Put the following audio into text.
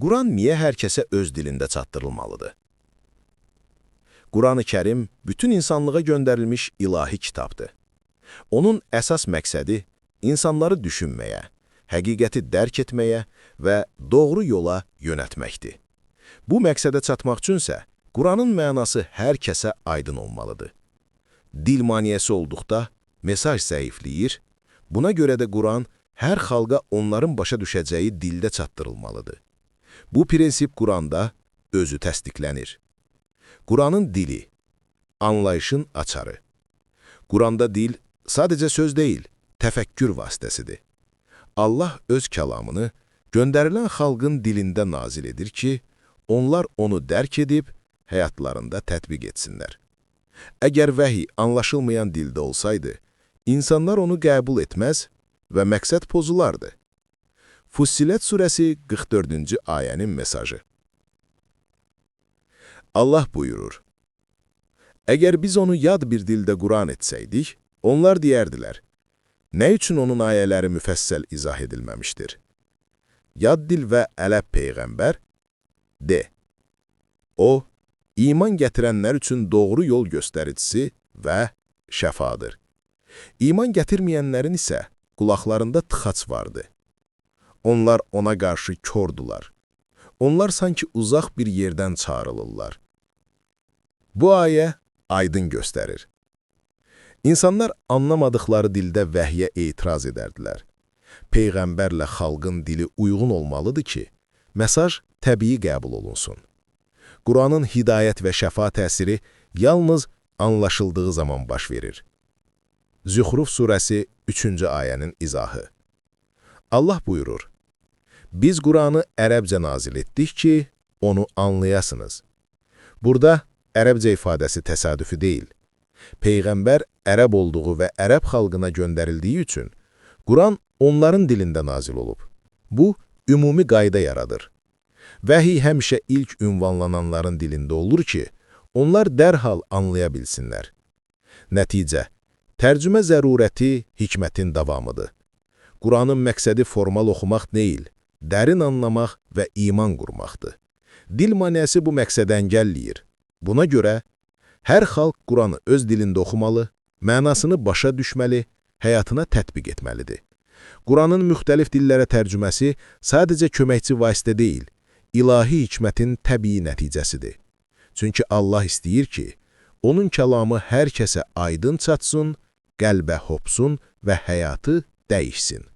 Quran niyə hər kəsə öz dilində çatdırılmalıdır? Quran-ı Kərim bütün insanlığa göndərilmiş ilahi kitabdır. Onun əsas məqsədi insanları düşünməyə, həqiqəti dərk etməyə və doğru yola yönətməkdir. Bu məqsədə çatmaq üçünsə, Quranın mənası hər kəsə aydın olmalıdır. Dil maneəsi olduqda mesaj zəifləyir, buna görə də Quran hər xalqa onların başa düşəcəyi dildə çatdırılmalıdır. Bu prinsip Quranda özü təsdiqlənir. Quranın dili, anlayışın açarı. Quranda dil sadəcə söz deyil, təfəkkür vasitəsidir. Allah öz kəlamını göndərilən xalqın dilində nazil edir ki, onlar onu dərk edib, həyatlarında tətbiq etsinlər. Əgər vəhiy anlaşılmayan dildə olsaydı, insanlar onu qəbul etməz və məqsəd pozulardı. Fussilət surəsi 44-cü ayənin mesajı. Allah buyurur: Əgər biz onu yad bir dildə Quran etsəydik, onlar deyərdilər, nə üçün onun ayələri müfəssəl izah edilməmişdir? Yad dil və ələb peyğəmbər, de. O, iman gətirənlər üçün doğru yol göstəricisi və şəfadır. İman gətirməyənlərin isə qulaqlarında tıxac vardı. Onlar ona qarşı kordular. Onlar sanki uzaq bir yerdən çağrılırlar. Bu ayə aydın göstərir. İnsanlar anlamadıkları dildə vəhyə etiraz edərdilər. Peyğəmbərlə xalqın dili uyğun olmalıdır ki, mesaj təbii qəbul olunsun. Quranın hidayət və şəfa təsiri yalnız anlaşıldığı zaman baş verir. Züxruf surəsi 3-cü ayənin izahı. Allah buyurur: Biz Quranı ərəbcə nazil etdik ki, onu anlayasınız. Burada ərəbcə ifadəsi təsadüfi deyil. Peyğəmbər ərəb olduğu və ərəb xalqına göndərildiyi üçün Quran onların dilində nazil olub. Bu, ümumi qayda yaradır. Vəhiy həmişə ilk ünvanlananların dilində olur ki, onlar dərhal anlaya bilsinlər. Nəticə, tərcümə zərurəti hikmətin davamıdır. Quranın məqsədi formal oxumaq deyil, dərin anlamaq və iman qurmaqdır. Dil maneəsi bu məqsədə əngəlləyir. Buna görə, hər xalq Quranı öz dilində oxumalı, mənasını başa düşməli, həyatına tətbiq etməlidir. Quranın müxtəlif dillərə tərcüməsi sadəcə köməkçi vasitə deyil, ilahi hikmətin təbii nəticəsidir. Çünki Allah istəyir ki, onun kəlamı hər kəsə aydın çatsın, qəlbə hopsun və həyatı dəyişsin.